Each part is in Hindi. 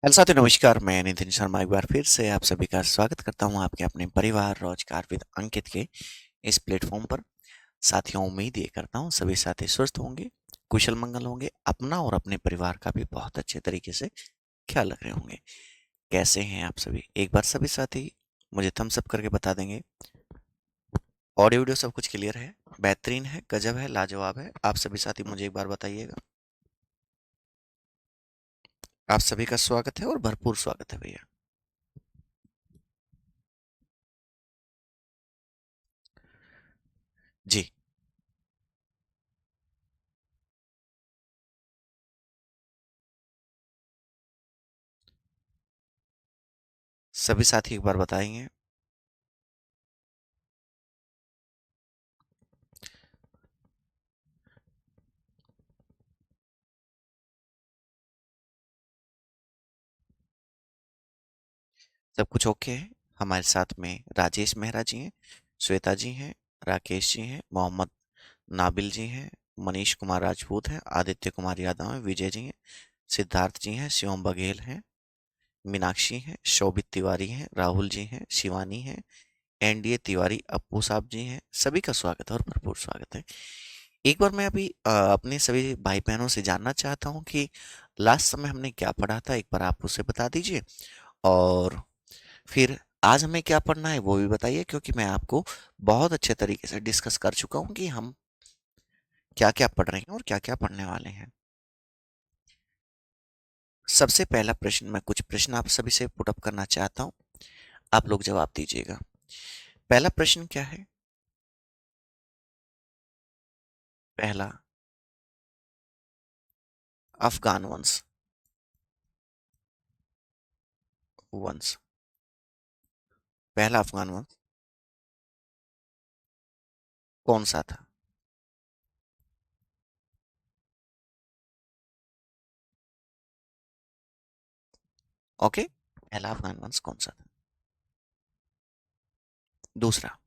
हेलो साथियों, नमस्कार। मैं नितिन शर्मा एक बार फिर से आप सभी का स्वागत करता हूं आपके अपने परिवार रोजगार विद अंकित के इस प्लेटफॉर्म पर। साथियों, उम्मीद ये करता हूं सभी साथी स्वस्थ होंगे, कुशल मंगल होंगे, अपना और अपने परिवार का भी बहुत अच्छे तरीके से ख्याल रख रहे होंगे। कैसे हैं आप सभी? एक बार सभी साथी मुझे थम्स अप करके बता देंगे। ऑडियो वीडियो सब कुछ क्लियर है, बेहतरीन है, गजब है, लाजवाब है। आप सभी साथी मुझे एक बार बताइएगा। आप सभी का स्वागत है और भरपूर स्वागत है भैया। जी, सभी साथी एक बार बताएंगे। सब कुछ ओके है। हमारे साथ में राजेश मेहरा जी हैं, श्वेता जी हैं, राकेश जी हैं, मोहम्मद नाबिल जी हैं, मनीष कुमार राजपूत हैं, आदित्य कुमार यादव हैं, विजय जी हैं, सिद्धार्थ जी हैं, शिवम बघेल हैं, मीनाक्षी हैं, शोभित तिवारी हैं, राहुल जी हैं, शिवानी हैं, एनडीए तिवारी, अप्पू साहब जी हैं। सभी का स्वागत है और भरपूर स्वागत है। एक बार मैं अभी अपने सभी भाई बहनों से जानना चाहता हूँ कि लास्ट समय हमने क्या पढ़ा था। एक बार आप उसे बता दीजिए, और फिर आज हमें क्या पढ़ना है वो भी बताइए, क्योंकि मैं आपको बहुत अच्छे तरीके से डिस्कस कर चुका हूँ कि हम क्या क्या पढ़ रहे हैं और क्या क्या पढ़ने वाले हैं। सबसे पहला प्रश्न, मैं कुछ प्रश्न आप सभी से पुट अप करना चाहता हूँ, आप लोग जवाब दीजिएगा। पहला प्रश्न क्या है? पहला, अफगान वंश वंश पहला अफगान वंश कौन सा था? ओके, पहला अफगान वंश कौन सा था? दूसरा,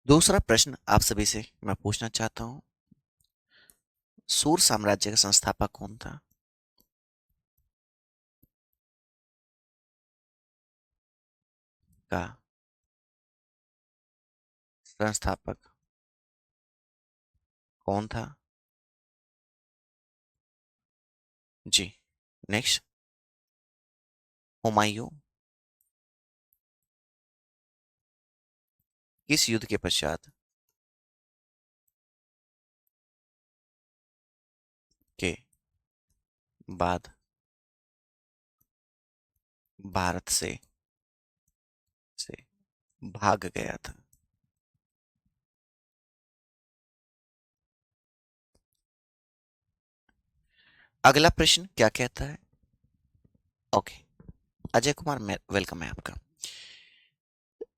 दूसरा प्रश्न आप सभी से मैं पूछना चाहता हूँ, सूर साम्राज्य का संस्थापक कौन था? का संस्थापक कौन था? जी, नेक्स्ट, हुमायूं किस युद्ध के पश्चात के बाद भारत से भाग गया था? अगला प्रश्न क्या कहता है? ओके, अजय कुमार, वेलकम है आपका।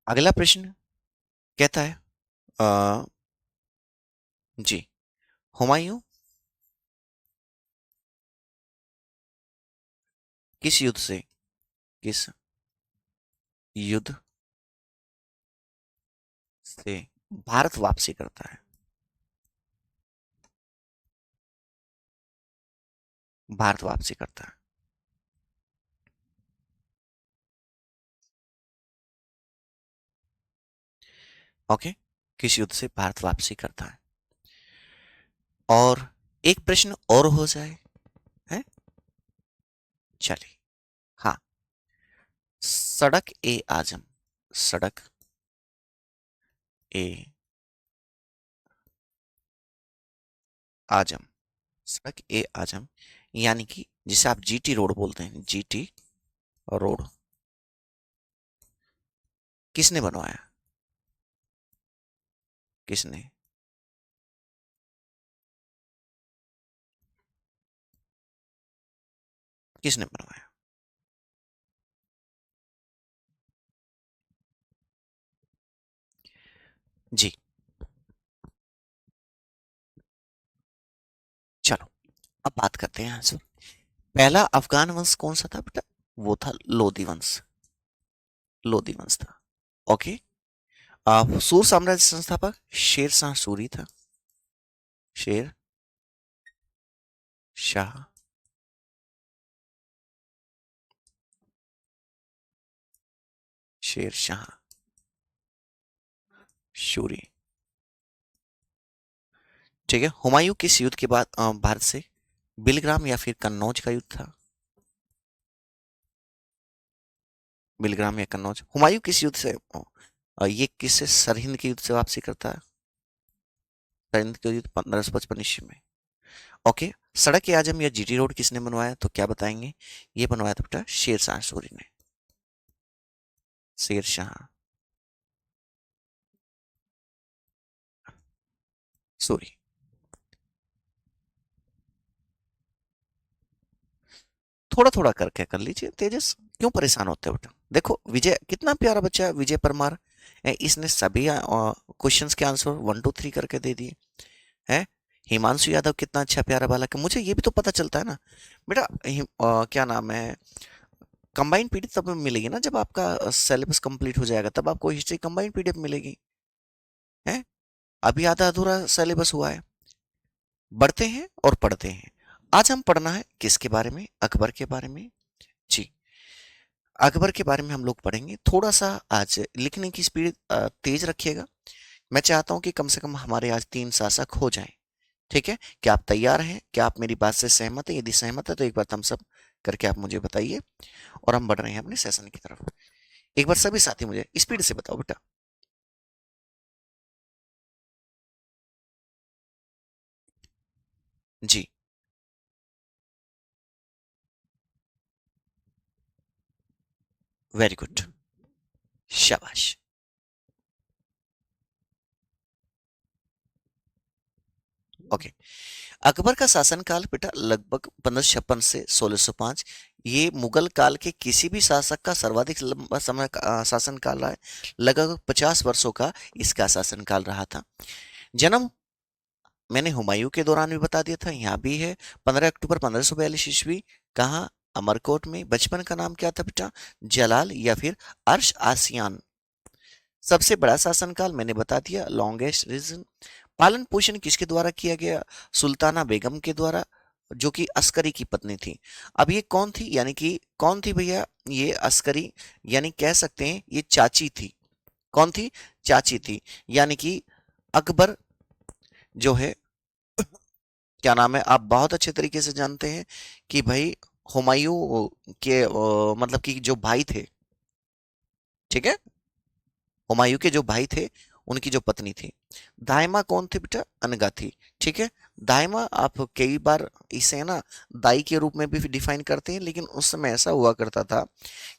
अगला प्रश्न कहता है, अ, जी, हुमायूं किस युद्ध से किस युद्ध से भारत वापसी करता है? भारत वापसी करता है। ओके, किस युद्ध से भारत वापसी करता है? और एक प्रश्न और हो जाए, है? चलिए, हाँ, सड़क ए आजम, सड़क ए आजम, सड़क ए आजम, यानी कि जिसे आप जीटी रोड बोलते हैं, जीटी रोड, किसने बनवाया? किसने? किसने बनवाया? जी, चलो, अब बात करते हैं आंसर। पहला अफगान वंश कौन सा था बेटा? वो था लोधी वंश, लोधी वंश था। ओके, सूर साम्राज्य संस्थापक शेर शाह सूरी था, शेर शाह शेर शाह, शूरी। ठीक है, हुमायूं किस युद्ध के बाद भारत से बिलग्राम या फिर कन्नौज का युद्ध था? बिलग्राम या कन्नौज। हुमायूं किस युद्ध से ये किससे सरहिंद के युद्ध से वापसी करता है? सरहिंद के युद्ध 1555 ईस्वी में। ओके, सड़क ए आजम या जीटी रोड किसने बनवाया? तो क्या बताएंगे? ये बनवाया था बेटा शेर शाह सूरी ने। शेर शाह सूरी। थोड़ा थोड़ा करके कर लीजिए तेजस, क्यों परेशान होते हो बेटा? देखो विजय कितना प्यारा बच्चा है, विजय परमार। इसने सभी क्वेश्चंस के आंसर 1 2 3 करके दे दिए है। हिमांशु यादव कितना अच्छा प्यारा बालक है, मुझे ये भी तो पता चलता है ना बेटा। क्या नाम है, कंबाइंड पीडीएफ तब मिलेगी ना जब आपका सिलेबस कंप्लीट हो जाएगा, तब आपको हिस्ट्री कंबाइंड पीडीएफ मिलेगी है। अभी आधा अधूरा सिलेबस हुआ है। बढ़ते हैं और पढ़ते हैं। आज हम पढ़ना है किसके बारे में? अकबर के बारे में। जी, अकबर के बारे में हम लोग पढ़ेंगे। थोड़ा सा आज लिखने की स्पीड तेज रखिएगा। मैं चाहता हूं कि कम से कम हमारे आज 3 शासक हो जाएं। ठीक है, क्या आप तैयार हैं? क्या आप मेरी बात से सहमत हैं? यदि सहमत है तो एक बार थम्स अप करके आप मुझे बताइए। और हम बढ़ रहे हैं अपने सेशन की तरफ। एक बार सभी साथी मुझे स्पीड से बताओ बेटा। जी, वेरी गुड, शाबाश। ओके, अकबर का शासनकाल बेटा लगभग 1556 से 1605। ये मुगल काल के किसी भी शासक का सर्वाधिक लंबा समय का शासनकाल रहा है। लगभग 50 वर्षों का इसका शासनकाल रहा था। जन्म मैंने हुमायूं के दौरान भी बता दिया था, यहाँ भी है 15 अक्टूबर 1542 ईस्वी। कहाँ? अमरकोट में। बचपन का नाम क्या था बेटा? जलाल या फिर अर्श आसियान। सबसे बड़ा शासनकाल मैंने बता दिया, लॉन्गेस्ट रीजन। पालन पोषण किसके द्वारा किया गया? सुल्ताना बेगम के द्वारा, जो कि अस्करी की पत्नी थी। अब ये कौन थी, यानी कि कौन थी भैया? ये अस्करी, यानी कह सकते हैं ये चाची थी। कौन थी? चाची थी। यानी कि अकबर जो है, क्या नाम है, आप बहुत अच्छे तरीके से जानते हैं कि भाई हुमायूं के मतलब कि जो भाई थे, ठीक है, हुमायूं के जो भाई थे उनकी जो पत्नी थी, दाइमा कौन थी बेटा? अनगा थी। ठीक है, दाइमा आप कई बार इसे ना दाई के रूप में भी डिफाइन करते हैं, लेकिन उस समय ऐसा हुआ करता था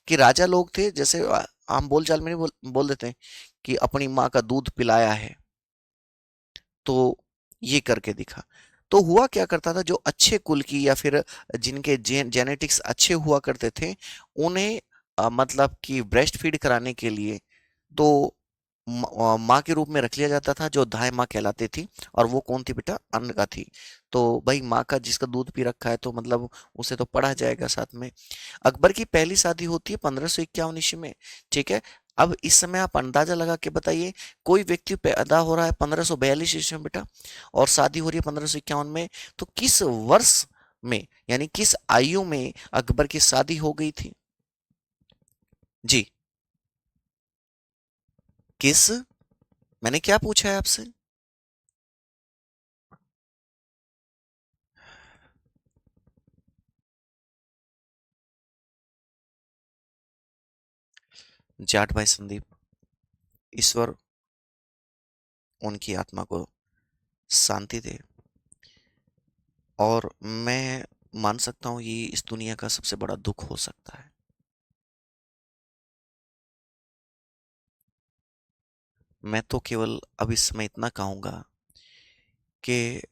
कि राजा लोग थे, जैसे आम बोलचाल में नहीं बोल देते हैं कि अपनी माँ का दूध पिलाया है, तो ये करके दिखा। तो हुआ क्या करता था, जो अच्छे कुल की या फिर जिनके जेनेटिक्स अच्छे हुआ करते थे, उन्हें मतलब कि ब्रेस्ट फीड कराने के लिए तो माँ के रूप में रख लिया जाता था, जो दाई माँ कहलाती थी। और वो कौन थी बेटा? अनका थी। तो भाई माँ का जिसका दूध पी रखा है तो मतलब उसे तो पढ़ा जाएगा साथ में। अकबर की पहली शादी होती है 1551 ईस्वी में। ठीक है, अब इस समय आप अंदाजा लगा के बताइए, कोई व्यक्ति पैदा हो रहा है 1542 ईस्वी में बेटा, और शादी हो रही है 1551 में, तो किस वर्ष में, यानी किस आयु में अकबर की शादी हो गई थी? जी, किस, मैंने क्या पूछा है आपसे? जाट भाई संदीप, ईश्वर उनकी आत्मा को शांति दे। और मैं मान सकता हूँ ये इस दुनिया का सबसे बड़ा दुख हो सकता है। मैं तो केवल अब इस समय इतना कहूंगा कि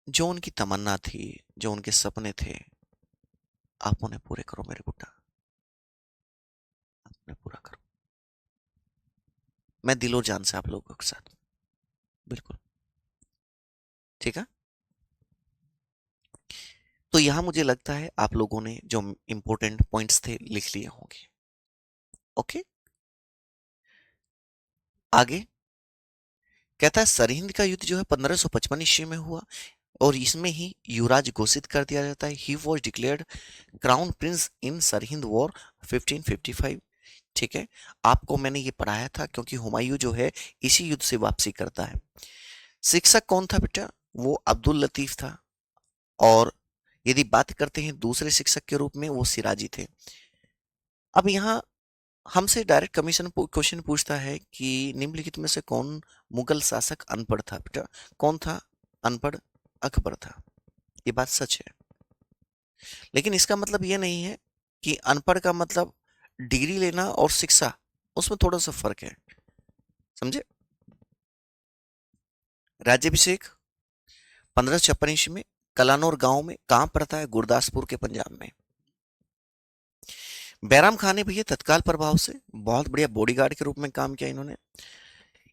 जो उनकी तमन्ना थी, जो उनके सपने थे, आप उन्हें पूरे करो मेरे बेटा, आप उन्हें पूरा करो। मैं दिलो जान से आप लोगों के साथ, बिल्कुल। ठीक है, तो यहाँ मुझे लगता है आप लोगों ने जो इंपॉर्टेंट पॉइंट्स थे लिख लिए होंगे। ओके, आगे कहता है सरहिंद का युद्ध जो है 1555 ईस्वी में हुआ, और इसमें ही युवराज घोषित कर दिया जाता है। He was declared crown Prince in Sirhind war 1555। ठीक है, आपको मैंने ये पढ़ाया था क्योंकि हुमायूं जो है इसी युद्ध से वापसी करता है। शिक्षक कौन था बेटा? वो अब्दुल लतीफ था। और यदि बात करते हैं दूसरे शिक्षक के रूप में, वो सिराजी थे। अब यहाँ हमसे डायरेक्ट कमीशन क्वेश्चन पूछता है कि निम्नलिखित में से कौन मुगल शासक अनपढ़ था बेटा? कौन था अनपढ़? अकबर था। ये बात सच है, लेकिन इसका मतलब ये नहीं है कि अनपढ़ का मतलब डिग्री लेना और शिक्षा, उसमें थोड़ा सा फर्क है, समझे? राज्यभिषेक 1556 ईस्वी में कलानौर गांव में, कहां पड़ता है? गुरदासपुर के पंजाब में। बैराम खान ने भैया तत्काल प्रभाव से बहुत बढ़िया बॉडीगार्ड के रूप में काम किया इन्होंने।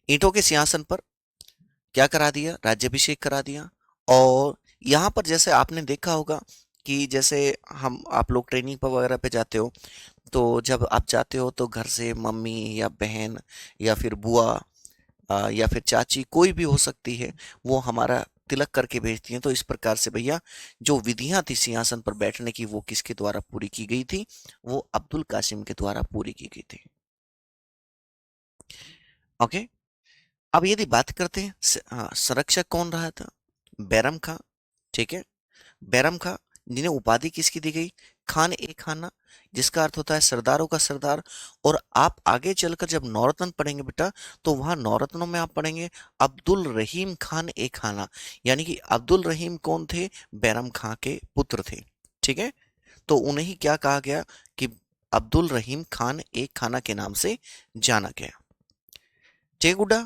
ईंटों के सिंहासन पर क्या करा दिया? राज्यभिषेक करा दिया। और यहाँ पर जैसे आपने देखा होगा कि जैसे हम आप लोग ट्रेनिंग पर वगैरह पे जाते हो, तो जब आप जाते हो तो घर से मम्मी या बहन या फिर बुआ या फिर चाची, कोई भी हो सकती है, वो हमारा तिलक करके भेजती हैं। तो इस प्रकार से भैया जो विधियां थी सिंहासन पर बैठने की, वो किसके द्वारा पूरी की गई थी? वो अब्दुल कासिम के द्वारा पूरी की गई थी। ओके। अब यदि बात करते हैं संरक्षक कौन रहा था? बैरम खां। ठीक है, बैरम खां, जिन्हें उपाधि किसकी दी गई? खान ए खाना, जिसका अर्थ होता है सरदारों का सरदार। और आप आगे चलकर जब नौरत्न पढ़ेंगे बेटा, तो वहां नौरत्नों में आप पढ़ेंगे अब्दुल रहीम खान ए खाना। यानी कि अब्दुल रहीम कौन थे? बैरम खां के पुत्र थे। ठीक है, तो उन्हें ही क्या कहा गया कि अब्दुल रहीम खान ए खाना के नाम से जाना गया। ठीक गुड्डा,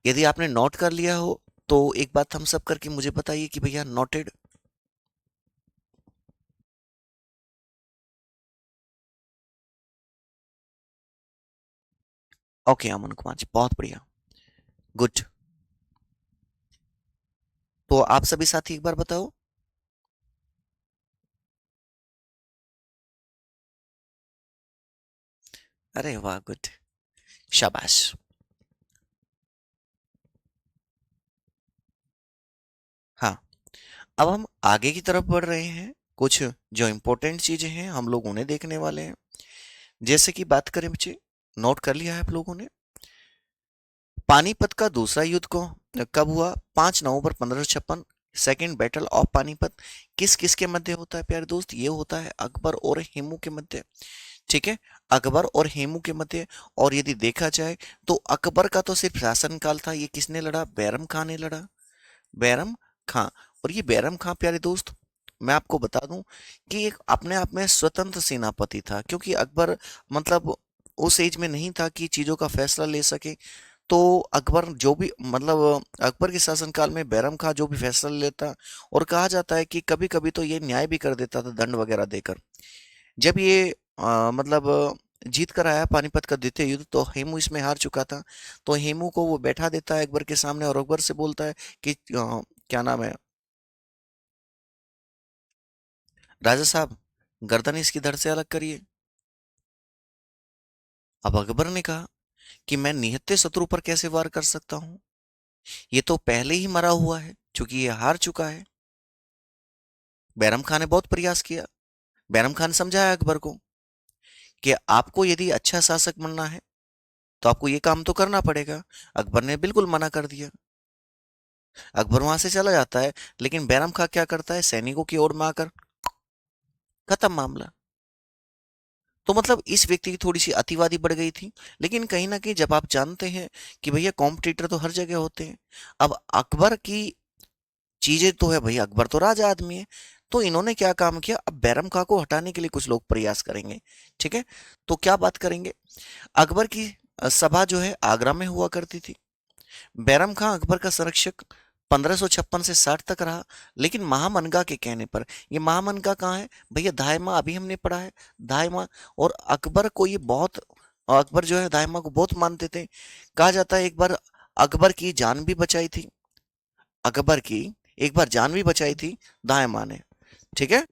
यदि आपने नोट कर लिया हो तो एक बात हम सब करके मुझे बताइए कि भैया नोटेड। ओके अमन कुमार जी, बहुत बढ़िया, गुड। तो आप सभी साथी एक बार बताओ। अरे वाह, गुड, शाबाश। हाँ, अब हम आगे की तरफ बढ़ रहे हैं। कुछ जो इंपॉर्टेंट चीजें हैं हम लोग उन्हें देखने वाले हैं। जैसे कि बात करें बच्चे, नोट कर लिया है आप लोगों ने? पानीपत का दूसरा युद्ध को कब हुआ? 5 नवंबर 1556। सेकेंड बैटल ऑफ पानीपत किस किस के मध्य होता है प्यारे दोस्त? ये होता है अकबर और हेमू के मध्य। ठीक है, अकबर और हेमू के मध्य। और यदि देखा जाए तो अकबर का तो सिर्फ शासनकाल था, ये किसने लड़ा? बैरम खान ने लड़ा। बैरम खां। और ये बैरम खां प्यारे दोस्त, मैं आपको बता दूं कि एक अपने आप में स्वतंत्र सेनापति था, क्योंकि अकबर मतलब उस एज में नहीं था कि चीजों का फैसला ले सके। तो अकबर जो भी मतलब अकबर के शासनकाल में बैरम खां जो भी फैसला लेता, और कहा जाता है कि कभी कभी तो ये न्याय भी कर देता था दंड वगैरह देकर। जब ये जीत कर आया पानीपत का द्वितीय युद्ध, तो हेमू इसमें हार चुका था। तो हेमू को वो बैठा देता है अकबर के सामने और अकबर से बोलता है कि क्या नाम है राजा साहब, गर्दन इसकी धड़ से अलग करिए। अब अकबर ने कहा कि मैं निहत्थे शत्रु पर कैसे वार कर सकता हूं? ये तो पहले ही मरा हुआ है, क्योंकि ये हार चुका है। बैरम खान ने बहुत प्रयास किया। बैरम खान समझाया अकबर को कि आपको यदि अच्छा शासक बनना है तो आपको ये काम तो करना पड़ेगा। अकबर ने बिल्कुल मना कर दिया। अकबर वहां से चला जाता है, लेकिन बैरम खां क्या करता है? सैनिकों की ओर में आकर खत्म मामला। तो मतलब इस व्यक्ति की थोड़ी सी अतिवादी बढ़ गई थी। लेकिन कहीं ना कहीं जब आप जानते हैं कि भैया कॉम्पिटिटर तो हर जगह होते हैं। अब अकबर की चीजें तो है भैया, अकबर तो राजा आदमी है। तो इन्होंने क्या काम किया? अब बैरम खां को हटाने के लिए कुछ लोग प्रयास करेंगे। ठीक है, तो क्या बात करेंगे? अकबर की सभा जो है आगरा में हुआ करती थी। बैरम खां अकबर का संरक्षक 1556 से 60 तक रहा। लेकिन महामनगा के कहने पर, ये महामनगा कहाँ है भैया? धायमा, अभी हमने पढ़ा है धायमा। और अकबर को ये बहुत, अकबर जो है धायमा को बहुत मानते थे। कहा जाता है एक बार अकबर की जान भी बचाई थी, अकबर की एक बार जान भी बचाई थी दायमा ने। ठीक है,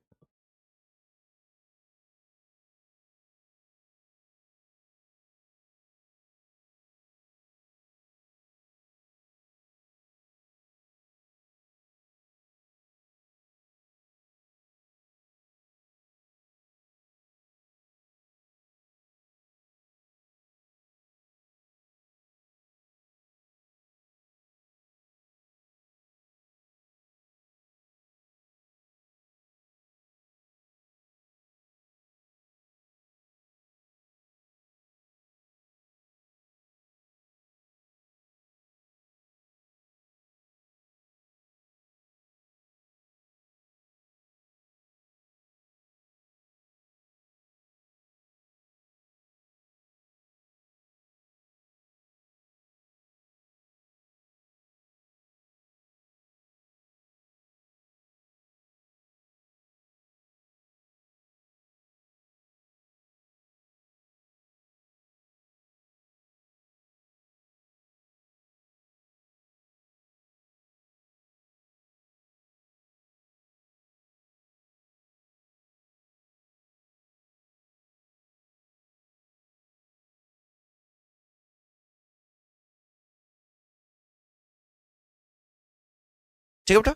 ठीक है बेटा।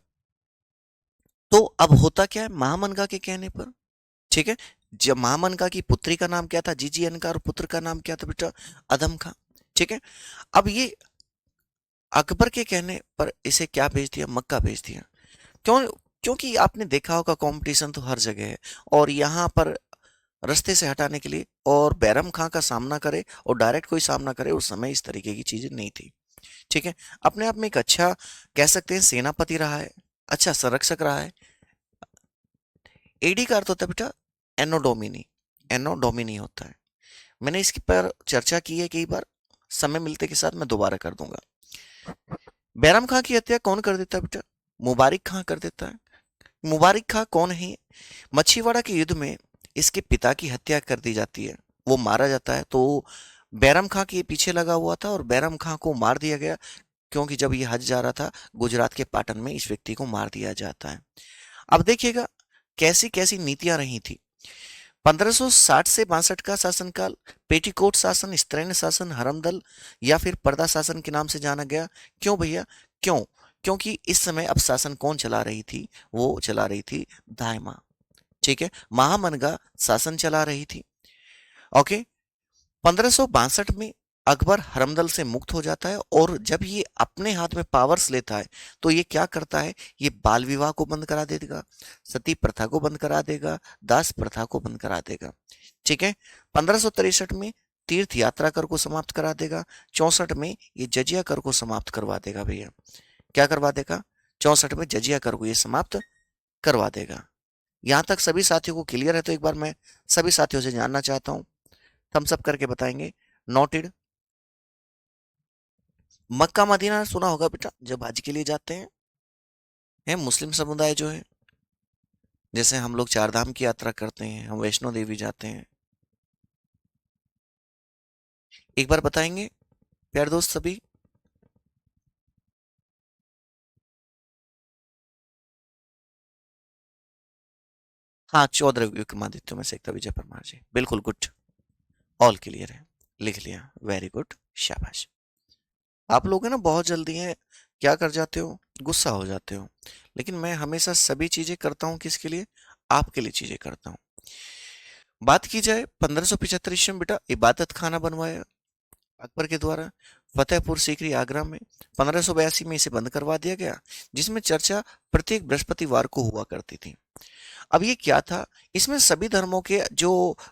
तो अब होता क्या है महामनगा के कहने पर, ठीक है, जब महामनगा की पुत्री का नाम क्या था, जीजी अनका, और पुत्र का नाम क्या था बेटा, अदम खां। ठीक है, अब ये अकबर के कहने पर इसे क्या भेज दिया, मक्का भेज दिया। क्यों? क्योंकि आपने देखा होगा कंपटीशन तो हर जगह है, और यहाँ पर रास्ते से हटाने के लिए और बैरम खां का सामना करे और डायरेक्ट कोई सामना करे, उस समय इस तरीके की चीजें नहीं थी। ठीक है, अपने आप में एक अच्छा कह सकते हैं सेनापति रहा है, अच्छा संरक्षक रहा है। एडी का अर्थ होता है बेटा एनो डोमिनी, एनो डोमिनी होता है। मैंने इसके पर चर्चा की है कई बार, समय मिलते के साथ मैं दोबारा कर दूंगा। बैरम खां की हत्या कौन कर देता है बेटा, मुबारिक खां कर देता है। मुबारिक खां कौन है, मछीवाड़ा के युद्ध में इसके पिता की हत्या कर दी जाती है, वो मारा जाता है। तो बैरम खां के पीछे लगा हुआ था और बैरम खां को मार दिया गया, क्योंकि जब ये हज जा रहा था गुजरात के पाटन में, इस व्यक्ति को मार दिया जाता है। अब देखिएगा कैसी कैसी नीतियां रही थी। 1560 से 62 का शासनकाल पेटीकोट शासन, स्त्रैण शासन, हरमदल या फिर पर्दा शासन के नाम से जाना गया। क्यों भैया, क्यों? क्योंकि इस समय अब शासन कौन चला रही थी, वो चला रही थी दाइमा। ठीक है, महामनगा शासन चला रही थी। ओके, 1562 में अकबर हरमदल से मुक्त हो जाता है, और जब ये अपने हाथ में पावर्स लेता है तो ये क्या करता है, ये बाल विवाह को बंद करा देगा, सती प्रथा को बंद करा देगा, दास प्रथा को बंद करा देगा। ठीक है, 1563 में तीर्थ यात्रा कर को समाप्त करा देगा। 64 में ये जजिया कर को समाप्त करवा देगा भैया। क्या करवा देगा, 64 में जजिया कर को ये समाप्त करवा देगा। यहां तक सभी साथियों को क्लियर है? तो एक बार मैं सभी साथियों से जानना चाहता हूं, थम्स अप करके बताएंगे। नोटेड। मक्का मदीना सुना होगा बेटा, जब हज के लिए जाते हैं मुस्लिम समुदाय जो है, जैसे हम लोग चार धाम की यात्रा करते हैं, हम वैष्णो देवी जाते हैं। एक बार बताएंगे प्यारे दोस्त सभी। हाँ, 14 विक्रमादित्य में से एक था विजय परमार जी, बिल्कुल गुड, ऑल क्लियर है, लिख लिया, वेरी गुड, शाबाश। आप लोग है ना बहुत जल्दी हैं, क्या कर जाते हो, गुस्सा हो जाते हो, लेकिन मैं हमेशा सभी चीजें करता हूँ किसके लिए, आपके लिए चीजें करता हूँ। बात की जाए 1575 ईस्वी में बेटा इबादत खाना बनवाया अकबर के द्वारा फतेहपुर सीकरी आगरा में। 1582 में इसे बंद करवा दिया गया, जिसमें चर्चा प्रत्येक बृहस्पतिवार को हुआ करती थी। अब ये क्या था, इसमें सभी धर्मों के जो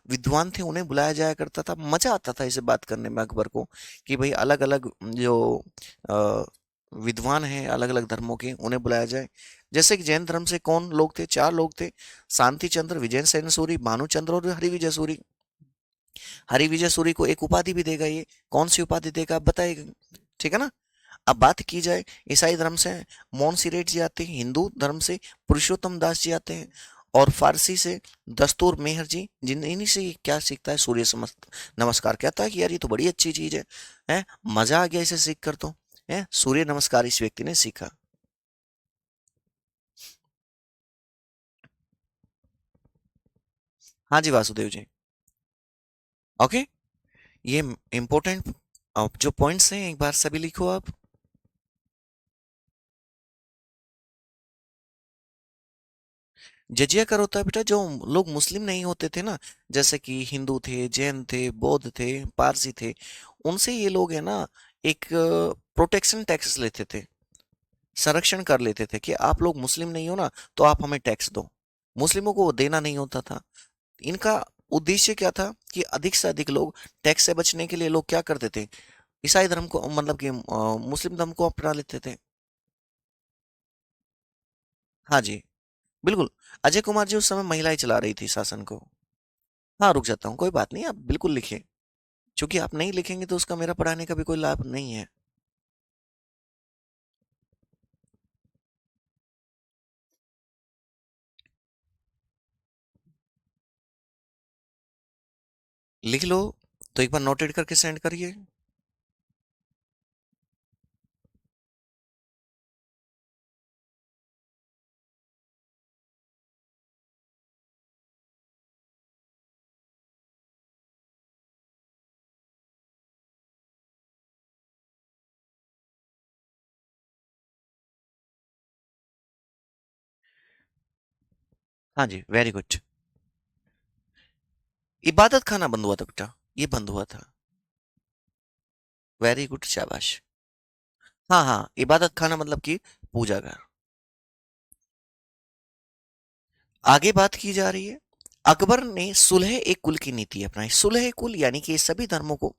विद्वान थे उन्हें बुलाया जाया करता था। मजा आता था इसे बात करने में अकबर को, कि भाई अलग अलग जो अ, विद्वान हैं अलग अलग धर्मों के, उन्हें बुलाया जाए। जैसे कि जैन धर्म से कौन लोग थे, चार लोग थे, शांति चंद्र, विजय सेन सूरी, भानुचंद्र और हरिविजय सूरी। हरिविजय सूरी को एक उपाधि भी देगा, ये कौन सी उपाधि देगा आप बताइएगा, ठीक है ना। अब बात की जाए ईसाई धर्म से मोनसीरेट जी आते हैं, हिंदू धर्म से पुरुषोत्तम दास जी आते हैं, और फारसी से दस्तूर मेहर जी, जिन इन्हीं से ये क्या सीखता है, सूर्य नमस्कार। कहता है कि यार ये तो बड़ी अच्छी चीज है, मजा आ गया इसे सीख कर, तो है सूर्य नमस्कार इस व्यक्ति ने सीखा। हाँ जी वासुदेव जी। ओके, ये इंपॉर्टेंट जो पॉइंट्स हैं एक बार सभी लिखो आप। जजिया कर होता है बेटा जो लोग मुस्लिम नहीं होते थे ना, जैसे कि हिंदू थे, जैन थे, बौद्ध थे, पारसी थे, उनसे ये लोग है ना एक प्रोटेक्शन टैक्स लेते थे, संरक्षण कर लेते थे कि आप लोग मुस्लिम नहीं हो ना, तो आप हमें टैक्स दो। मुस्लिमों को वो देना नहीं होता था। इनका उद्देश्य क्या था कि अधिक से अधिक लोग, टैक्स से बचने के लिए लोग क्या करते थे, ईसाई धर्म को मतलब कि मुस्लिम धर्म को अपना लेते थे। हाँ जी, बिल्कुल। अजय कुमार जी उस समय महिलाएं चला रही थी शासन को। हाँ, रुक जाता हूँ, कोई बात नहीं, आप बिल्कुल लिखें। चूंकि आप नहीं लिखेंगे तो उसका मेरा पढ़ाने का भी कोई लाभ नहीं है। लिख लो, तो एक बार नोटेड करके सेंड करिए। हाँ जी, वेरी गुड। इबादत खाना बंद हुआ था बेटा, ये बंद हुआ था। वेरी गुड, शाबाश। हाँ हाँ, इबादत खाना मतलब कि पूजा घर। आगे बात की जा रही है, अकबर ने सुलह एक कुल की नीति अपनाई। सुलह कुल यानी कि सभी धर्मों को,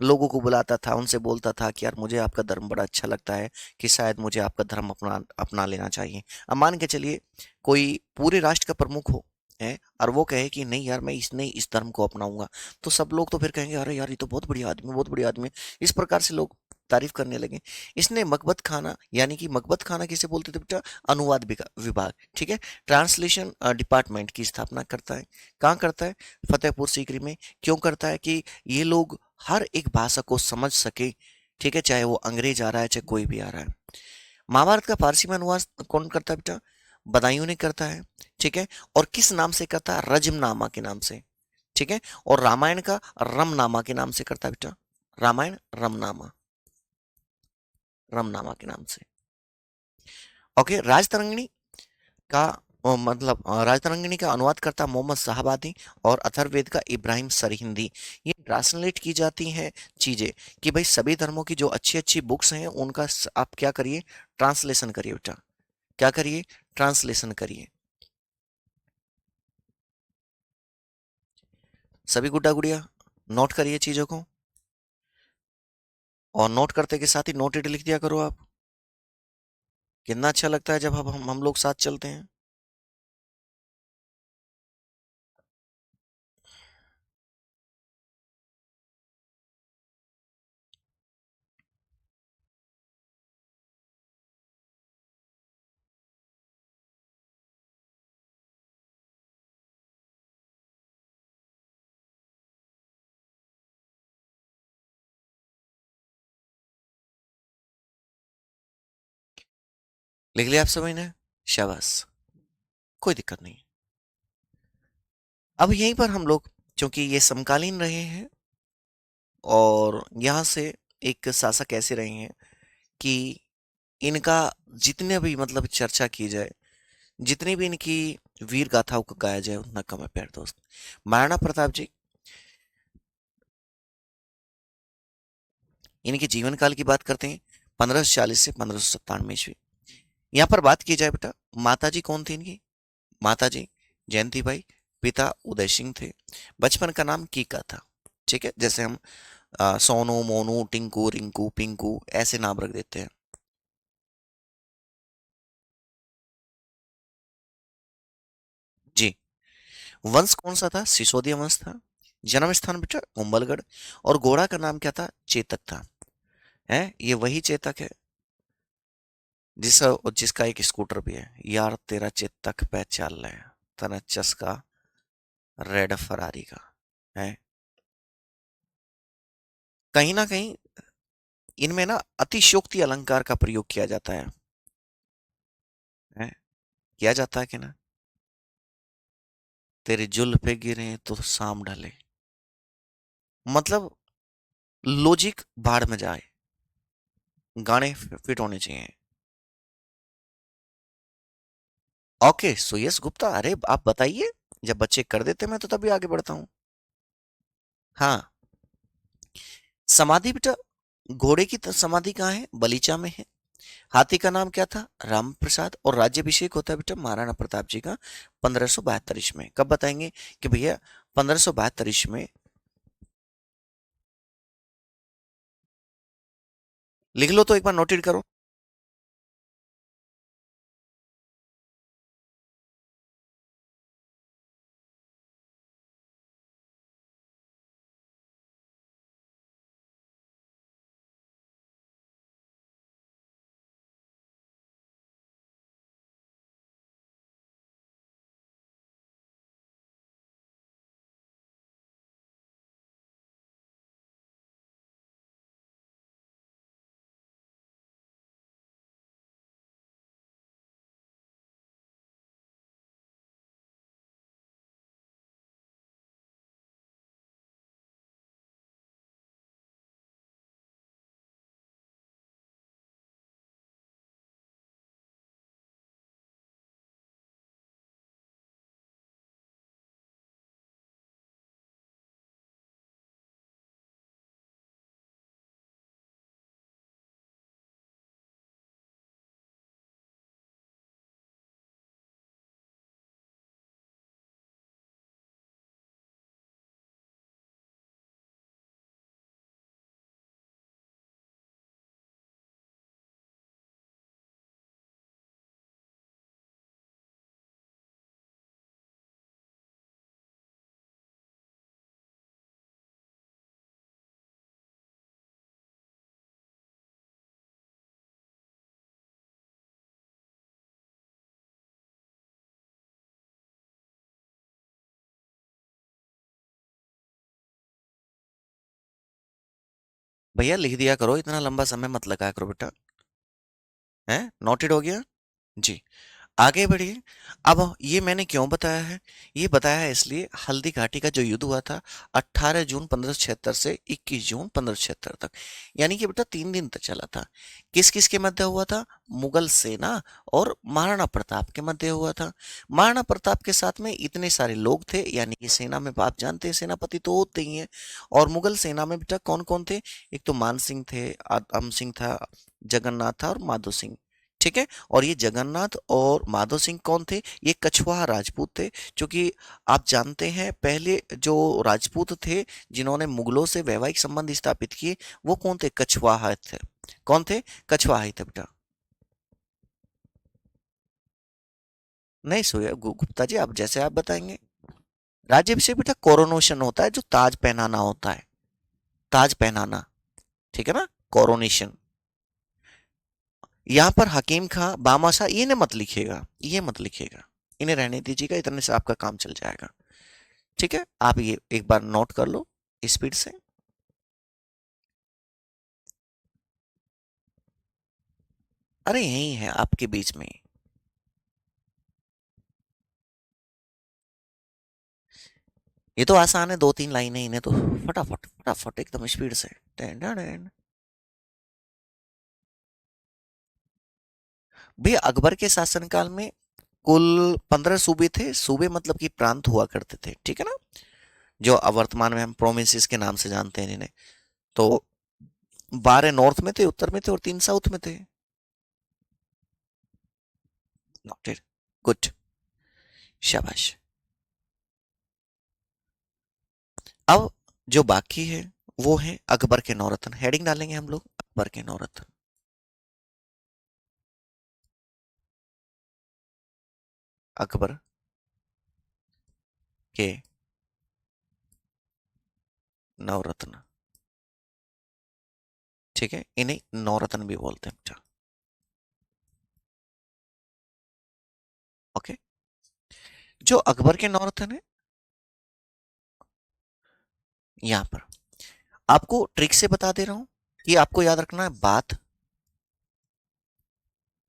लोगों को बुलाता था, उनसे बोलता था कि यार मुझे आपका धर्म बड़ा अच्छा लगता है, कि शायद मुझे आपका धर्म अपना अपना लेना चाहिए। अब मान के चलिए कोई पूरे राष्ट्र का प्रमुख हो है, और वो कहे कि नहीं यार मैं इस धर्म को अपनाऊंगा, तो सब लोग तो फिर कहेंगे अरे यार ये तो बहुत बढ़िया आदमी, बहुत बढ़िया आदमी। इस प्रकार से लोग तारीफ करने लगे। इसने मकबत खाना, यानी कि मकबत खाना किसे बोलते थे बेटा, अनुवाद विभाग, ठीक है, ट्रांसलेशन डिपार्टमेंट की स्थापना करता है। कहाँ करता है? फतेहपुर सीकरी में। क्यों करता है? कि ये लोग हर एक भाषा को समझ सके, ठीक है, चाहे वो अंग्रेज आ रहा है चाहे कोई भी आ रहा है। महाभारत का फारसी में अनुवाद कौन करता है बेटा? बदायूं ने करता है, ठीक है। और किस नाम से करता है? रजमनामा के नाम से, ठीक है। और रामायण का रमनामा के नाम से करता है बेटा, रामायण रमनामा, रमनामा के नाम से। ओके, राजतरंगिणी का मतलब राजतरंगिणी का अनुवाद करता मोहम्मद साहबादी, और अथर्ववेद का इब्राहिम सरहिंदी। ये ट्रांसलेट की जाती हैं चीजें, कि भाई सभी धर्मों की जो अच्छी अच्छी बुक्स हैं उनका आप क्या करिए, ट्रांसलेशन करिए बेटा, क्या करिए, ट्रांसलेशन करिए। सभी गुड्डा गुड़िया नोट करिए चीजों को, और नोट करते के साथ ही नोटेड लिख दिया करो आप। कितना अच्छा लगता है जब हम लोग साथ चलते हैं। लिख लिया आप सभी ने? शाबाश, कोई दिक्कत नहीं। अब यहीं पर हम लोग, क्योंकि ये समकालीन रहे हैं, और यहाँ से एक शासक ऐसे रहे हैं कि इनका जितने भी मतलब चर्चा की जाए, जितनी भी इनकी वीर गाथाओं को गाया जाए उतना कम है प्यारे दोस्त। महाराणा प्रताप जी, इनके जीवन काल की बात करते हैं, 1540 से 1597 ईस्वी। यहाँ पर बात की जाए बेटा, माता जी कौन थी इनकी? माता जी जयंती बाई, पिता उदय सिंह थे। बचपन का नाम कीका था, ठीक है, जैसे हम सोनू मोनू टिंकू रिंकू पिंकू ऐसे नाम रख देते हैं। जी। वंश कौन सा था? सिसोदिया वंश था। जन्म स्थान बेटा कुंभलगढ़। और घोड़ा का नाम क्या था? चेतक था। है, ये वही चेतक है जिसका एक स्कूटर भी है। यार तेरा चेतक पे चल रहा है, तना चस्का रेड फरारी का है। कहीं ना कहीं इनमें ना अतिशयोक्ति अलंकार का प्रयोग किया जाता है, किया जाता है कि ना? तेरे जुल्फे गिरे तो शाम ढले, मतलब लॉजिक बाढ़ में जाए, गाने फिट होने चाहिए। ओके, सो यस गुप्ता, अरे आप बताइए, जब बच्चे कर देते मैं तो तभी आगे बढ़ता हूँ। हाँ, समाधि बेटा, घोड़े की समाधि कहाँ है? बलीचा में है। हाथी का नाम क्या था? राम प्रसाद। और राज्यभिषेक होता है बेटा महाराणा प्रताप जी का 1572 ईस्वी में। कब बताएंगे कि भैया 1572 ईस्वी में? लिख लो तो एक बार नोटेड करो। भैया लिख दिया करो, इतना लंबा समय मत लगाया करो बेटा। है, नोटेड हो गया जी। आगे बढ़िए। अब ये मैंने क्यों बताया है? ये बताया है इसलिए, हल्दी घाटी का जो युद्ध हुआ था 18 जून 1576 से 21 जून 1576 तक, यानी कि बेटा 3 दिन तक चला था। किस किस के मध्य हुआ था? मुगल सेना और महाराणा प्रताप के मध्य हुआ था। महाराणा प्रताप के साथ में इतने सारे लोग थे, यानी कि सेना में आप जानते हैं सेनापति तो होते ही हैं। और मुगल सेना में बेटा कौन कौन थे? एक तो मान सिंह थे, आदम सिंह था, जगन्नाथ था और माधो सिंह। ठीक है। और ये जगन्नाथ और माधो सिंह कौन थे? ये कछवाहा राजपूत थे। क्योंकि आप जानते हैं पहले जो राजपूत थे जिन्होंने मुगलों से वैवाहिक संबंध स्थापित किए, वो कौन थे? कछवाहा थे। कौन थे? कछवाहा ही थे बेटा। नहीं सोया गुप्ता जी, आप जैसे आप बताएंगे। राज्यभिषेक बेटा कोरोनेशन होता है, जो ताज पहनाना होता है, ताज पहनाना। ठीक है ना, कोरोनेशन। यहाँ पर हकीम खां, बामाशाह, ये ने मत लिखिएगा, ये मत लिखिएगा, इन्हें रहने दीजिएगा, इतने से आपका काम चल जाएगा। ठीक है, आप ये एक बार नोट कर लो स्पीड से। अरे यही है आपके बीच में। ये तो आसान है, 2-3 लाइनें, इन्हें तो फटाफट फटाफट एकदम स्पीड से। Ten ten ten. भैया अकबर के शासनकाल में कुल 15 सूबे थे। सूबे मतलब कि प्रांत हुआ करते थे, ठीक है ना, जो अब वर्तमान में हम प्रोविंसेस के नाम से जानते हैं इन्हें। तो 12 नॉर्थ में थे, उत्तर में थे, और 3 साउथ में थे। नोटेड। गुड। शाबाश। अब जो बाकी है वो है अकबर के नौरत्न। हेडिंग डालेंगे हम लोग, अकबर के नौरत्न। अकबर के नवरत्न। ठीक है, इन्हें नवरत्न भी बोलते हैं बेटा। ओके। जो अकबर के नवरत्न है, यहां पर आपको ट्रिक से बता दे रहा हूं कि आपको याद रखना है बात,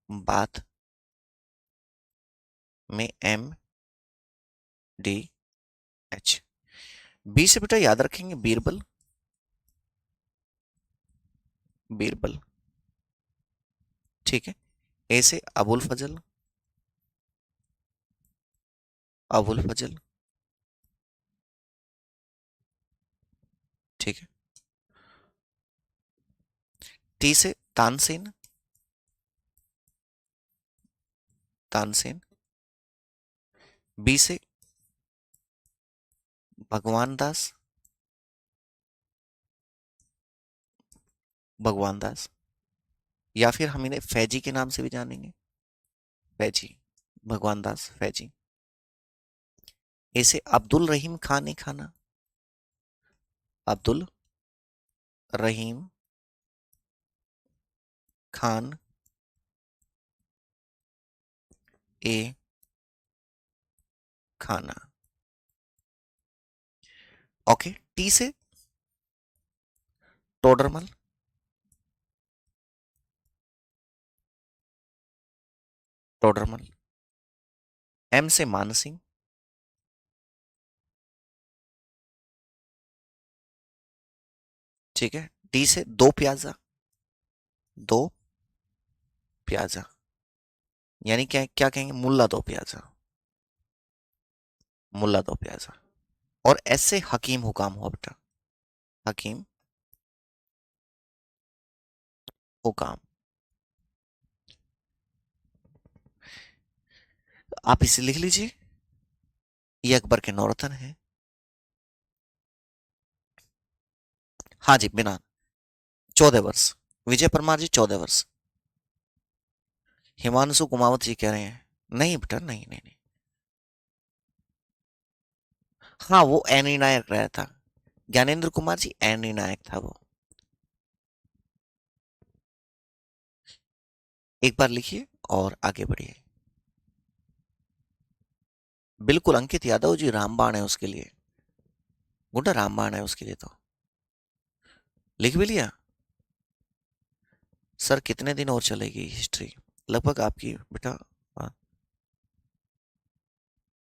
बात में एम डी एच। बी से बेटा याद रखेंगे बीरबल, बीरबल। ठीक है। ए से अबुल फजल, अबुल फजल। ठीक है। टी से तानसेन, तानसेन। बी से भगवान दास, भगवान दास। या फिर हम इन्हें फैजी के नाम से भी जानेंगे, फैजी, भगवान दास फैजी। इसे अब्दुल रहीम खान ने खाना, अब्दुल रहीम खान ए खाना। ओके। टी से टोडरमल, टोडरमल। एम से मानसिंह। ठीक है। डी से दो प्याजा, दो प्याजा, यानी क्या क्या कहेंगे? मुल्ला दो प्याजा, मुल्ला दो प्याजा। और एस से हकीम हुकाम हुआ बेटा, हकीम हुकाम। आप इसे लिख लीजिए, ये अकबर के नौरतन है। हाँ जी, बिना 14 वर्ष। विजय परमार जी 14 वर्ष। हिमांशु कुमावत जी कह रहे हैं नहीं बेटा, नहीं नहीं नहीं। हाँ, वो एनी नायक रहा था, ज्ञानेंद्र कुमार जी एनी नायक था वो। एक बार लिखिए और आगे बढ़िए। बिल्कुल, अंकित यादव जी रामबाण है उसके लिए, गुड्डा रामबाण है उसके लिए तो। लिख भी लिया। सर कितने दिन और चलेगी हिस्ट्री? लगभग आपकी बेटा, हाँ,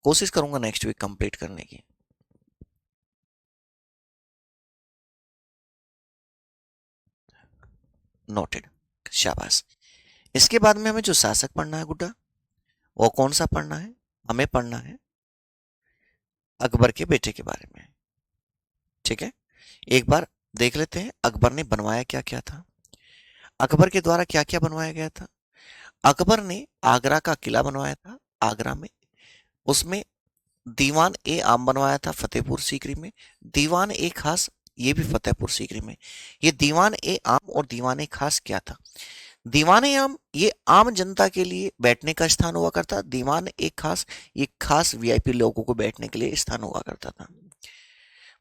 कोशिश करूंगा नेक्स्ट वीक कंप्लीट करने की। नोटेड, शाबाश। इसके बाद में हमें जो शासक पढ़ना है गुड्डा, वो कौन सा पढ़ना है? हमें पढ़ना है अकबर के बेटे के बारे में। ठीक है, एक बार देख लेते हैं अकबर ने बनवाया क्या क्या था। अकबर के द्वारा क्या क्या बनवाया गया था? अकबर ने आगरा का किला बनवाया था, आगरा में। उसमें दीवान ए आम बनवाया था फतेहपुर सीकरी में। दीवान ए खास, ये भी फतेहपुर सीकरी में। ये दीवान ए आम और दीवान ए खास क्या था? दीवान ए आम ये आम जनता के लिए बैठने का स्थान हुआ करता। दीवान ए खास ये खास वीआईपी लोगों को बैठने के लिए स्थान हुआ करता था।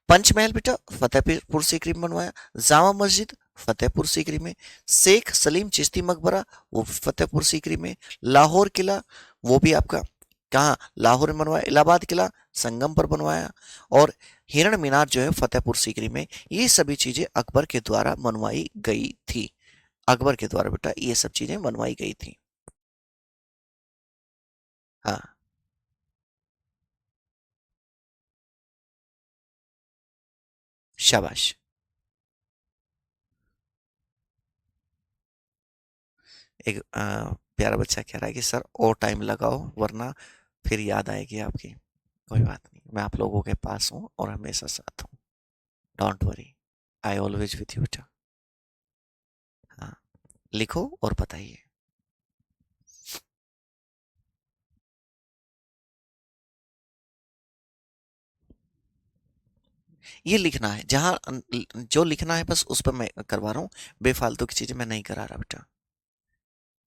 पंचमहल बेटा फतेहपुर सीकरी में बनवाया। जामा मस्जिद फतेहपुर सीकरी में। शेख सलीम चिश्ती मकबरा वो फतेहपुर सीकरी में। लाहौर किला वो भी आपका कहाँ, लाहौर में बनवाया। इलाहाबाद किला संगम पर बनवाया। और हिरण मीनार जो है फतेहपुर सीकरी में। ये सभी चीजें अकबर के द्वारा बनवाई गई थी। अकबर के द्वारा बेटा ये सब चीजें बनवाई गई थी। हाँ, शाबाश। एक प्यारा बच्चा कह रहा है कि सर और टाइम लगाओ वरना फिर याद आएगी आपकी। कोई बात नहीं, मैं आप लोगों के पास हूँ और हमेशा साथ हूँ। Don't worry, I always with you बेटा। हाँ, लिखो और बताइए। ये लिखना है जहाँ जो लिखना है बस उस पर मैं करवा रहा हूँ। बेफालतू की चीजें मैं नहीं करा रहा बेटा।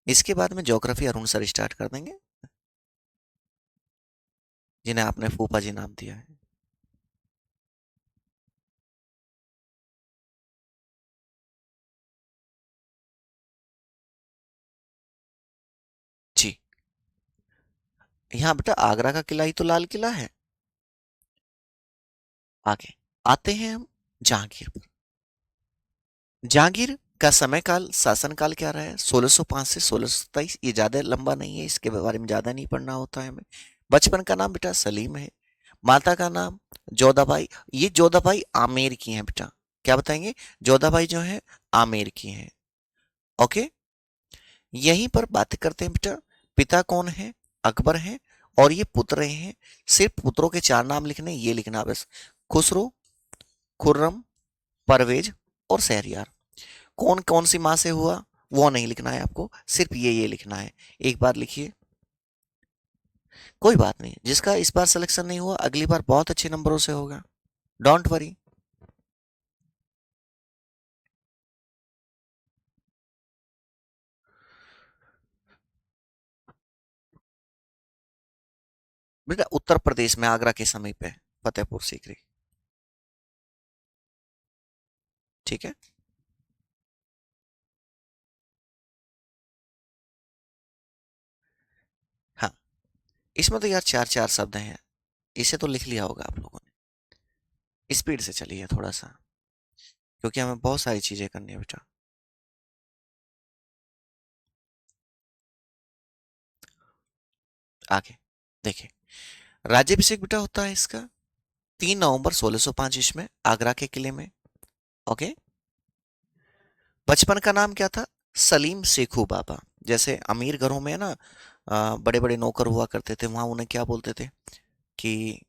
इसके बाद में ज्योग्राफी अरुण सर स्टार्ट कर देंगे, जिन्हें आपने फूफा जी नाम दिया है। जी, यहाँ बेटा आगरा का किला ही तो लाल किला है। आगे आते हैं हम जहांगीर पर। जहांगीर का समय काल, शासन काल क्या रहा है? 1605 से 1627। ये ज्यादा लंबा नहीं है, इसके बारे में ज्यादा नहीं पढ़ना होता है हमें। बचपन का नाम बेटा सलीम है। माता का नाम जोधाबाई। ये जोधाबाई आमेर की हैं बेटा। क्या बताएंगे? जोधाबाई जो है आमेर की हैं। ओके, यहीं पर बात करते हैं बेटा। पिता कौन है? अकबर है। और ये पुत्र हैं। सिर्फ पुत्रों के चार नाम लिखने, ये लिखना बस। खुसरो, खुर्रम, परवेज और शहरयार। कौन कौन सी माँ से हुआ वो नहीं लिखना है आपको, सिर्फ ये लिखना है। एक बार लिखिए। कोई बात नहीं, जिसका इस बार सिलेक्शन नहीं हुआ अगली बार बहुत अच्छे नंबरों से होगा। Don't worry. बेटा उत्तर प्रदेश में आगरा के समीप है फतेहपुर सीकरी। ठीक है। हाँ, इसमें तो यार चार चार शब्द हैं, इसे तो लिख लिया होगा आप लोगों ने। स्पीड से चलिए थोड़ा सा, क्योंकि हमें बहुत सारी चीजें करनी है बेटा। आगे देखिए, राज्यभिषेक बेटा होता है इसका 3 नवंबर 1605 ईस्वी में आगरा के किले में। ओके, बचपन का नाम क्या था? सलीम शेखू बाबा। जैसे अमीर घरों में ना बड़े बड़े नौकर हुआ करते थे, वहां उन्हें क्या बोलते थे कि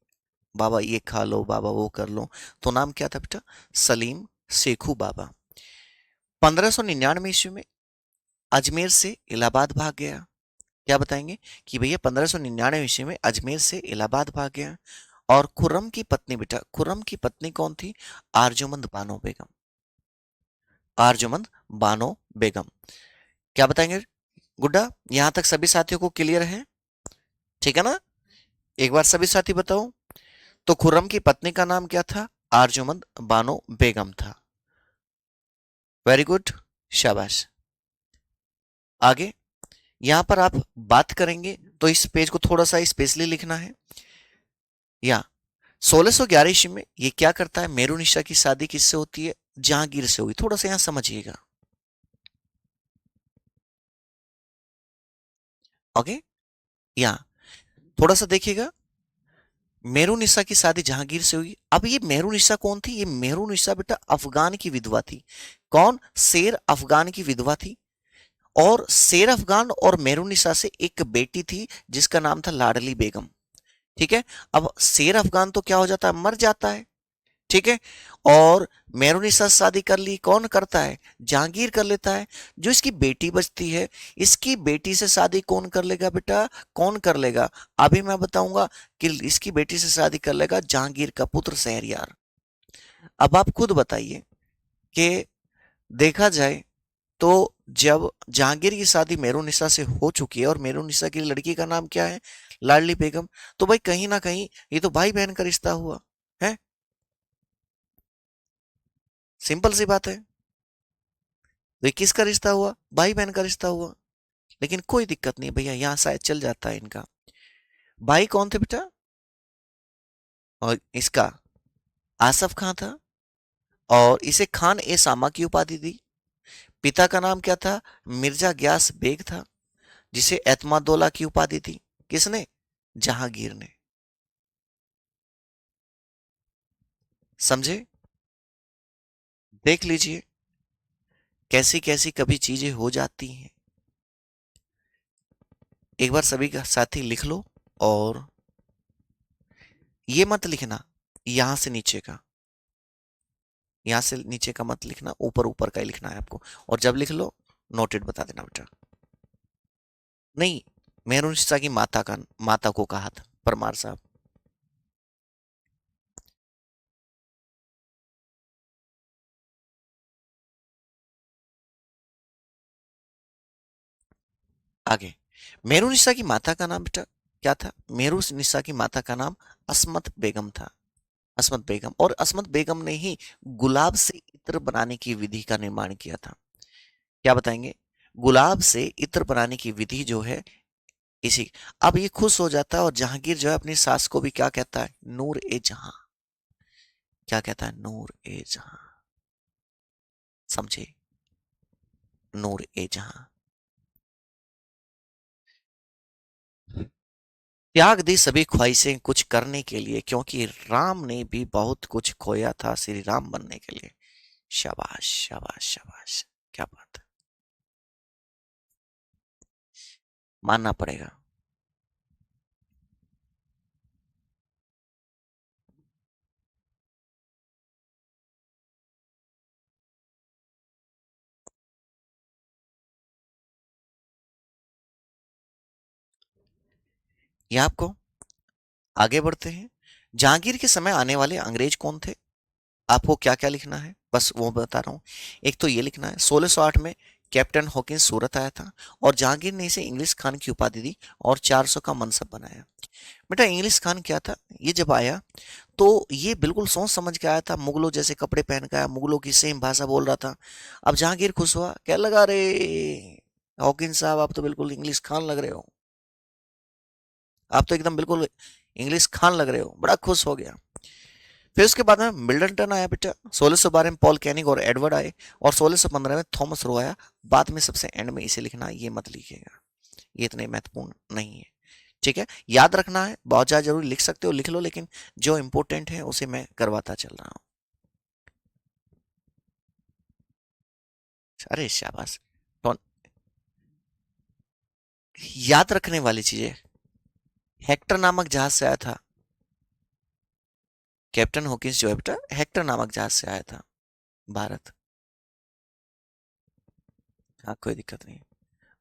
बाबा ये खा लो, बाबा वो कर लो। तो नाम क्या था बेटा? सलीम शेखू बाबा। 1599 ईस्वी में अजमेर से इलाहाबाद भाग गया। क्या बताएंगे कि भैया 1599 ईस्वी में अजमेर से इलाहाबाद भाग गया। और खुर्रम की पत्नी बेटा, खुर्रम की पत्नी कौन थी? आर्जुमंद बानो बेगम। आर्जुमंद बानो बेगम। क्या बताएंगे गुड्डा? यहां तक सभी साथियों को क्लियर है? ठीक है ना? एक बार सभी साथी बताओ। तो खुर्रम की पत्नी का नाम क्या था? आर्जुमंद बानो बेगम था। वेरी गुड, शाबाश। आगे यहां पर आप बात करेंगे तो इस पेज को थोड़ा सा स्पेशली लिखना है। या 1611 ईस्वी में ये क्या करता है? मेरुनिशा की शादी किससे होती है? जहांगीर से हुई। थोड़ा सा यहां समझिएगा। ओके, यहाँ थोड़ा सा देखिएगा, मेहरुनिसा की शादी जहांगीर से हुई। अब ये मेहरुनिसा कौन थी? ये मेहरुनिसा बेटा अफगान की विधवा थी। कौन? शेर अफगान की विधवा थी। और शेर अफगान और मेहरुनिसा से एक बेटी थी जिसका नाम था लाडली बेगम। ठीक है। अब शेर अफगान तो क्या हो जाता है? मर जाता है। ठीक है। और मेहरुनिसा से शादी कर ली, कौन करता है? जहांगीर कर लेता है। जो इसकी बेटी बचती है, इसकी बेटी से शादी कौन कर लेगा बेटा? कौन कर लेगा? अभी मैं बताऊंगा कि इसकी बेटी से शादी कर लेगा जहांगीर का पुत्र शहरयार। अब आप खुद बताइए कि देखा जाए तो जब जहांगीर की शादी मेहरुनिसा से हो चुकी है और मेहरुनिसा की लड़की का नाम क्या है? लाडली बेगम। तो भाई कहीं ना कहीं ये तो भाई बहन का रिश्ता हुआ है। सिंपल सी बात है। तो ये किसका रिश्ता हुआ? भाई बहन का रिश्ता हुआ। लेकिन कोई दिक्कत नहीं भैया, यहां शायद चल जाता है इनका। भाई कौन थे बेटा? और इसका आसफ खां था। और इसे खान ए सामा की उपाधि दी। पिता का नाम क्या था? मिर्जा ग्यास बेग था, जिसे एतमादुल्ला की उपाधि दी। किसने? जहांगीर ने। समझे? देख लीजिए कैसी कैसी कभी चीजें हो जाती हैं। एक बार सभी का साथी लिख लो। और ये मत लिखना यहां से नीचे का, यहां से नीचे का मत लिखना, ऊपर ऊपर का ही लिखना है आपको। और जब लिख लो नोटेड बता देना बेटा। नहीं, मेहरुनिसा की माता का, माता को कहा था परमार साहब। आगे, मेहरुनिसा की माता का नाम बेटा क्या था? मेहरुनिसा की माता का नाम अस्मत बेगम था। अस्मत बेगम। और अस्मत बेगम ने ही गुलाब से इत्र बनाने की विधि का निर्माण किया था। क्या बताएंगे? गुलाब से इत्र बनाने की विधि जो है इसी। अब ये खुश हो जाता है और जहांगीर जो है अपनी सास को भी क्या कहता है? नूर ए जहां। क्या कहता है? नूर ए जहां। समझे? नूर ए जहां। त्याग दी सभी ख्वाहिशें कुछ करने के लिए, क्योंकि राम ने भी बहुत कुछ खोया था श्री राम बनने के लिए। शाबाश शाबाश शाबाश, क्या बात है, मानना पड़ेगा। ये आपको आगे बढ़ते हैं। जहांगीर के समय आने वाले अंग्रेज कौन थे? आपको क्या क्या लिखना है बस वो बता रहा हूँ। एक तो ये लिखना है 1608 में कैप्टन हॉकिंस सूरत आया था और जहांगीर ने इसे इंग्लिश खान की उपाधि दी और 400 का मनसब बनाया। बेटा इंग्लिश खान क्या था? ये जब आया तो ये बिल्कुल सोच समझ के आया था, मुगलों जैसे कपड़े पहन के आया, मुगलों की सेम भाषा बोल रहा था। अब जहांगीर खुश हुआ, क्या लगा रे हॉकिंस साहब, आप तो बिल्कुल इंग्लिश खान लग रहे हो, आप तो एकदम बिल्कुल इंग्लिश खान लग रहे हो। बड़ा खुश हो गया। फिर उसके बाद में मिडलटन आया बेटा, 1612 में पॉल कैनिंग और एडवर्ड आए और 1615 में थॉमस रो आया। बाद में सबसे एंड में इसे लिखना, ये मत लिखिएगा, ये इतने महत्वपूर्ण नहीं है। ठीक है, याद रखना है, बहुत ज्यादा जरूरी लिख सकते हो लिख लो, लेकिन जो इंपॉर्टेंट है उसे मैं करवाता चल रहा हूँ। अरे शाबाश। तो याद रखने वाली चीजें, हेक्टर नामक जहाज से आया था। कैप्टन हॉकिंस जो है बेटा हेक्टर नामक जहाज से आया था भारत। हाँ कोई दिक्कत नहीं,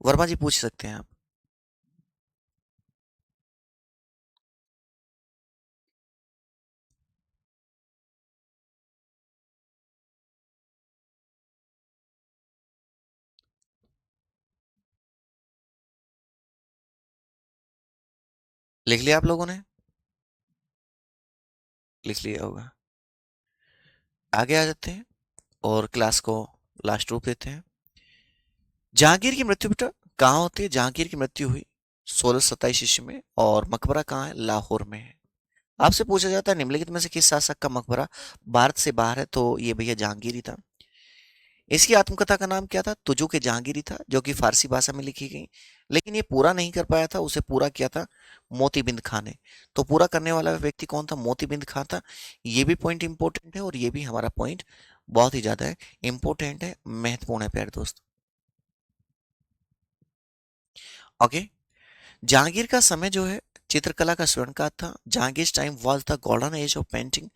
वर्मा जी पूछ सकते हैं आप। लिख लिया आप लोगों ने? लिख लिया होगा। आगे आ जाते हैं और क्लास को लास्ट रूप देते हैं। जहांगीर की मृत्यु बेटा कहाँ होती है? जहांगीर की मृत्यु हुई 1627 ईस्वी में और मकबरा कहाँ है? लाहौर में है। आपसे पूछा जाता है निम्नलिखित में से किस शासक का मकबरा भारत से बाहर है? तो ये भैया जहांगीर ही था। इसकी आत्मकथा का नाम क्या था? तुजो के जहांगीरी था, जो कि फारसी भाषा में लिखी गई। लेकिन ये पूरा नहीं कर पाया था, उसे पूरा किया था मोतीबिंद खां ने। तो पूरा करने वाला व्यक्ति कौन था? मोतीबिंद खां था। ये भी पॉइंट इंपॉर्टेंट है और ये भी हमारा पॉइंट बहुत ही ज्यादा है, इंपॉर्टेंट है, महत्वपूर्ण है प्यारे दोस्त। ओके। जहांगीर का समय जो है चित्रकला का स्वर्णकाल था। Jahangir time was the golden age of painting.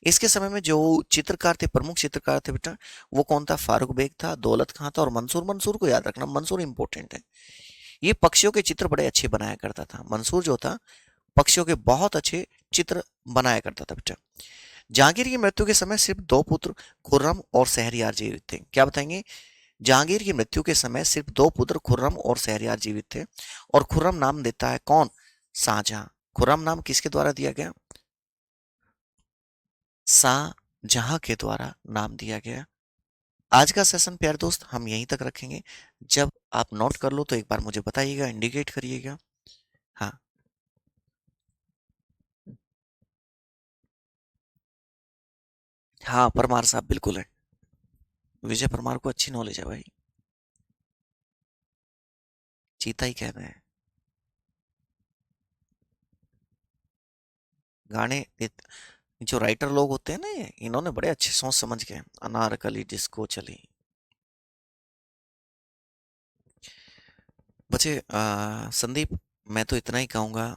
इसके समय में जो चित्रकार थे, प्रमुख चित्रकार थे बेटा, वो कौन था? फारूक बेग था, दौलत खां था और मंसूर। मंसूर को याद रखना, मंसूर इंपॉर्टेंट है। ये पक्षियों के चित्र बड़े अच्छे बनाया करता था। मंसूर जो था पक्षियों के बहुत अच्छे चित्र बनाया करता था बेटा। जहांगीर की मृत्यु के समय सिर्फ दो पुत्र खुर्रम और शहरयार जीवित थे। क्या बताएंगे? जहांगीर की मृत्यु के समय सिर्फ दो पुत्र खुर्रम और शहरयार जीवित थे। और खुर्रम नाम देता है कौन? शाहजहां। खुर्रम नाम किसके द्वारा दिया गया? शाहजहां के द्वारा नाम दिया गया। आज का सेशन प्यारे दोस्त हम यहीं तक रखेंगे। जब आप नोट कर लो तो एक बार मुझे बताइएगा, इंडिकेट करिएगा। हाँ। हाँ, परमार साहब बिल्कुल है। विजय परमार को अच्छी नॉलेज है भाई। चीता ही कहना है। गाने जो राइटर लोग होते हैं ना, ये इन्होंने बड़े अच्छे सोच समझ के अनारकली डिस्को चली। बच्चे संदीप, मैं तो इतना ही कहूंगा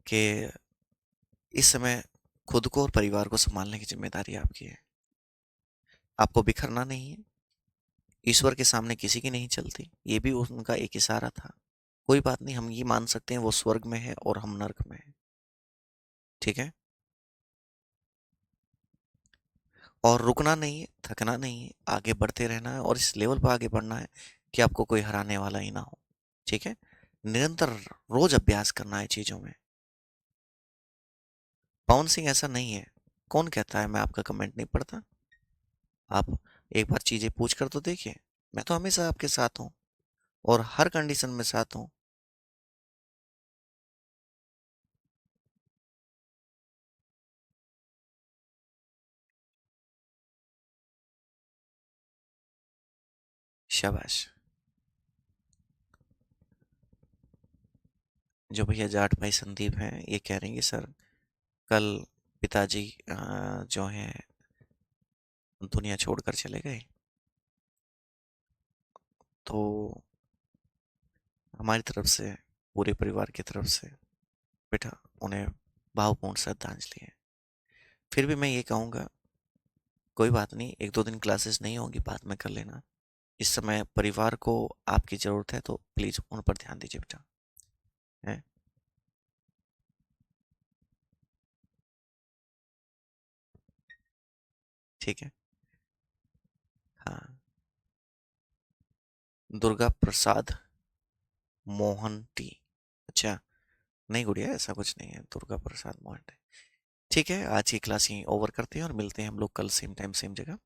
कि इस समय खुद को और परिवार को संभालने की जिम्मेदारी आपकी है। आपको बिखरना नहीं है। ईश्वर के सामने किसी की नहीं चलती, ये भी उनका एक इशारा था। कोई बात नहीं, हम ये मान सकते हैं वो स्वर्ग में है और हम नर्क में है। ठीक है। और रुकना नहीं है, थकना नहीं है, आगे बढ़ते रहना है और इस लेवल पर आगे बढ़ना है कि आपको कोई हराने वाला ही ना हो। ठीक है। निरंतर रोज अभ्यास करना है चीजों में। पवन सिंह ऐसा नहीं है। कौन कहता है मैं आपका कमेंट नहीं पढ़ता? आप एक बार चीजें पूछ कर तो देखिए। मैं तो हमेशा आपके साथ हूँ और हर कंडीशन में साथ हूँ। शाबाश। जो भैया जाट भाई संदीप हैं, ये कह रहे हैं कि सर कल पिताजी जो हैं दुनिया छोड़कर चले गए। तो हमारी तरफ से, पूरे परिवार की तरफ से बेटा, उन्हें भावपूर्ण श्रद्धांजलि है। फिर भी मैं ये कहूँगा, कोई बात नहीं, एक दो दिन क्लासेस नहीं होंगी, बाद में कर लेना। इस समय परिवार को आपकी ज़रूरत है, तो प्लीज़ उन पर ध्यान दीजिए बेटा। है। ठीक है। हाँ। दुर्गा प्रसाद मोहंती। अच्छा। नहीं गुड़िया, ऐसा कुछ नहीं है, दुर्गा प्रसाद मोहंती। ठीक है, आज की क्लास यहीं ओवर करते हैं और मिलते हैं हम लोग कल सेम टाइम सेम जगह।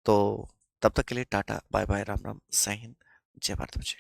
तो तब तक के लिए tata bye bye, Ram Ram, Jai Hind, जय भारत बच्चे।